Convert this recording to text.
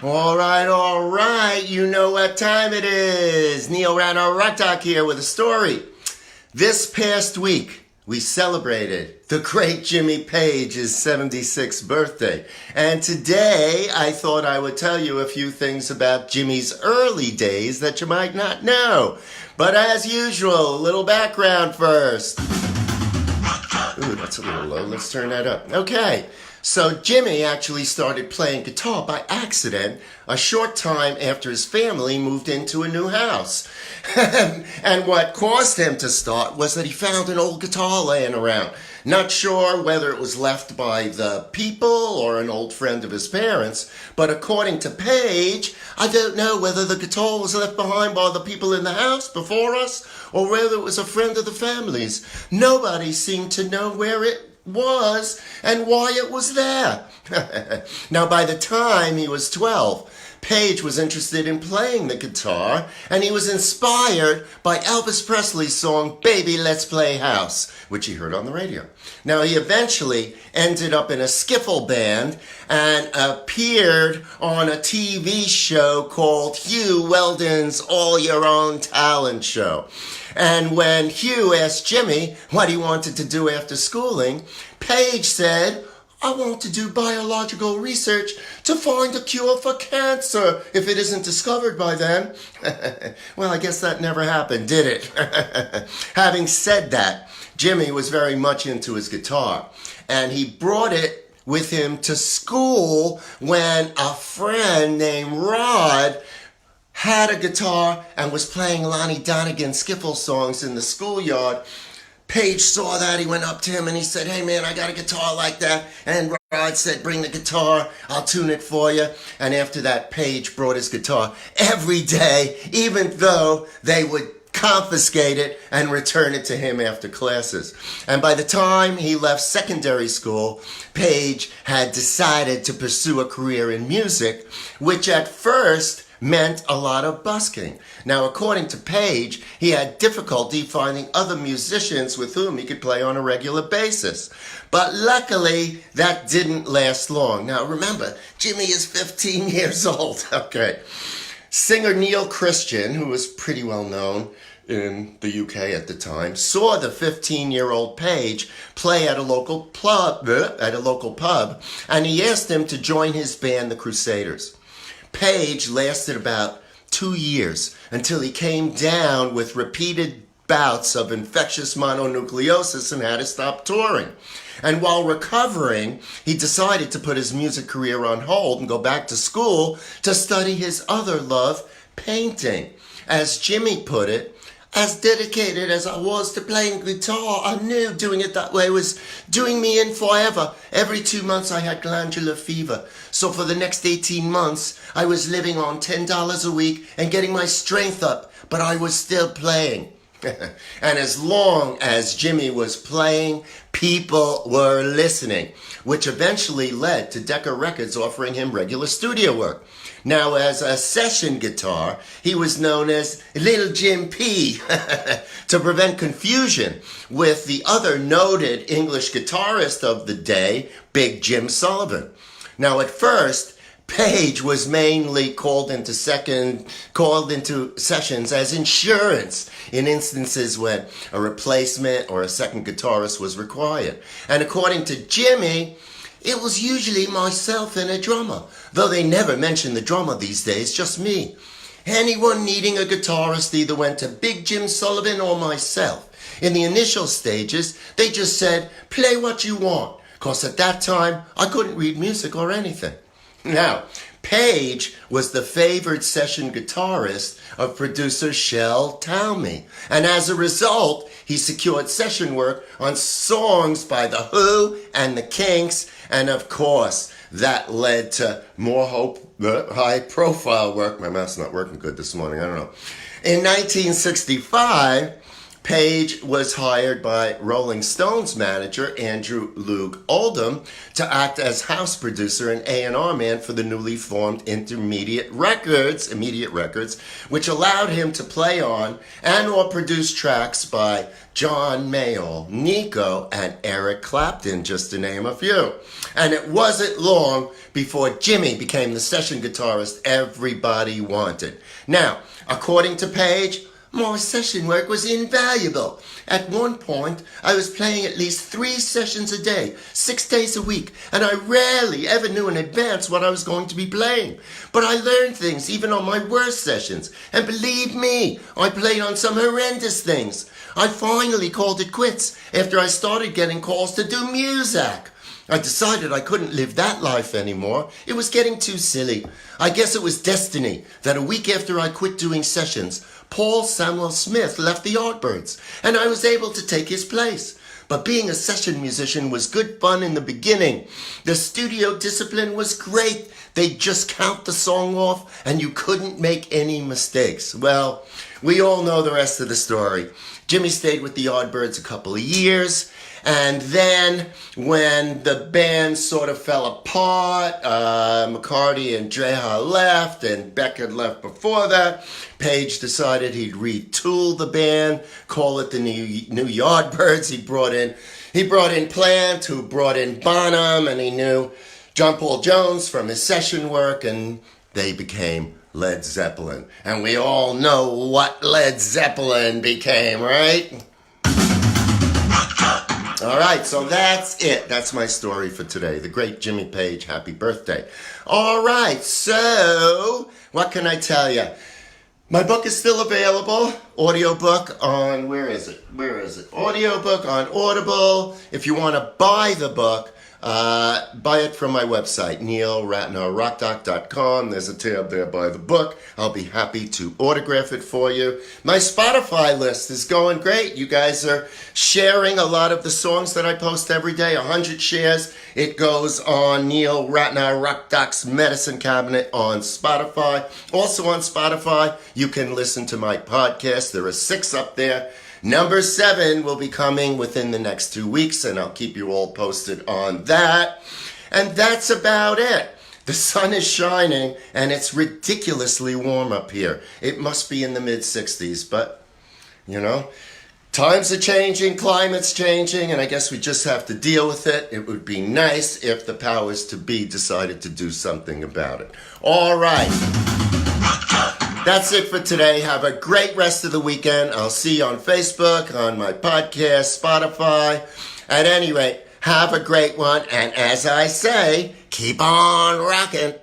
All right, you know what time it is. Neil Rana Rock here with a story. This past week, we celebrated the great Jimmy Page's 76th birthday. And today, I thought I would tell you a few things about Jimmy's early days that you might not know. But as usual, a little background first. Ooh, that's a little low. Let's turn that up. Okay. So Jimmy actually started playing guitar by accident a short time after his family moved into a new house. And what caused him to start was that he found an old guitar laying around. Not sure whether it was left by the people or an old friend of his parents, but according to Page, I don't know whether the guitar was left behind by the people in the house before us or whether it was a friend of the family's. Nobody seemed to know where it was and why it was there. Now, by the time he was 12, Page was interested in playing the guitar, and he was inspired by Elvis Presley's song, Baby, Let's Play House, which he heard on the radio. Now, he eventually ended up in a skiffle band and appeared on a TV show called Hugh Weldon's All Your Own Talent Show. And when Hugh asked Jimmy what he wanted to do after schooling, Page said, I want to do biological research to find a cure for cancer if it isn't discovered by then. Well, I guess that never happened, did it? Having said that, Jimmy was very much into his guitar, and he brought it with him to school when a friend named Rod had a guitar and was playing Lonnie Donegan skiffle songs in the schoolyard. Page saw that. He went up to him and he said, hey man, I got a guitar like that. And Rod said, bring the guitar, I'll tune it for you. And after that, Page brought his guitar every day, even though they would confiscate it and return it to him after classes. And by the time he left secondary school, Page had decided to pursue a career in music, which at first meant a lot of busking. Now, according to Page, he had difficulty finding other musicians with whom he could play on a regular basis. But luckily, that didn't last long. Now, remember, Jimmy is 15 years old. Okay. Singer Neil Christian, who was pretty well known in the UK at the time, saw the 15-year-old Page play at a local pub, and he asked him to join his band, the Crusaders. Page lasted about 2 years until he came down with repeated bouts of infectious mononucleosis and had to stop touring. And while recovering, he decided to put his music career on hold and go back to school to study his other love, painting. As Jimmy put it, as dedicated as I was to playing guitar, I knew doing it that way was doing me in forever. Every 2 months I had glandular fever. So for the next 18 months, I was living on $10 a week and getting my strength up, but I was still playing. And as long as Jimmy was playing, people were listening, which eventually led to Decca Records offering him regular studio work. Now, as a session guitar, he was known as Little Jim P to prevent confusion with the other noted English guitarist of the day, Big Jim Sullivan. Now, at first, Page was mainly called into sessions as insurance in instances when a replacement or a second guitarist was required. And according to Jimmy, it was usually myself and a drummer, though they never mention the drummer these days, just me. Anyone needing a guitarist either went to Big Jim Sullivan or myself. In the initial stages, they just said, play what you want, because at that time, I couldn't read music or anything. Now, Page was the favored session guitarist of producer Shel Talmy, and as a result, he secured session work on songs by The Who and The Kinks, and of course, that led to more high-profile work. My mouth's not working good this morning, I don't know. In 1965, Page was hired by Rolling Stones manager Andrew Loog Oldham to act as house producer and A&R man for the newly formed Immediate Records, which allowed him to play on and or produce tracks by John Mayall, Nico, and Eric Clapton, just to name a few. And it wasn't long before Jimmy became the session guitarist everybody wanted. Now, according to Page, more session work was invaluable. At one point, I was playing at least 3 sessions a day, 6 days a week, and I rarely ever knew in advance what I was going to be playing. But I learned things even on my worst sessions, and believe me, I played on some horrendous things. I finally called it quits after I started getting calls to do music. I decided I couldn't live that life anymore. It was getting too silly. I guess it was destiny that a week after I quit doing sessions, Paul Samuel Smith left the Yardbirds, and I was able to take his place. But being a session musician was good fun in the beginning. The studio discipline was great. They'd just count the song off, and you couldn't make any mistakes. Well, we all know the rest of the story. Jimmy stayed with the Yardbirds a couple of years, and then when the band sort of fell apart, McCarty and Dreja left, and Beck had left before that, Page decided he'd retool the band, call it the new Yardbirds. He brought in Plant, who brought in Bonham, and he knew John Paul Jones from his session work, and they became Led Zeppelin. And we all know what Led Zeppelin became, right? All right, so that's it. That's my story for today. The great Jimmy Page, happy birthday. All right, so what can I tell you? My book is still available. Audiobook on, where is it? Audiobook on Audible. If you want to buy the book, buy it from my website, neilratnerrockdoc.com. There's a tab there, buy the book. I'll be happy to autograph it for you. My Spotify list is going great. You guys are sharing a lot of the songs that I post every day, 100 shares. It goes on Neil Ratner Rock Doc's Medicine Cabinet on Spotify. Also on Spotify, you can listen to my podcast. There are 6 up there. Number 7 will be coming within the next 2 weeks, and I'll keep you all posted on that. And that's about it. The sun is shining, and it's ridiculously warm up here. It must be in the mid-60s, but, you know, times are changing, climate's changing, and I guess we just have to deal with it. It would be nice if the powers to be decided to do something about it. All right. That's it for today. Have a great rest of the weekend. I'll see you on Facebook, on my podcast, Spotify. At any rate, have a great one. And as I say, keep on rocking.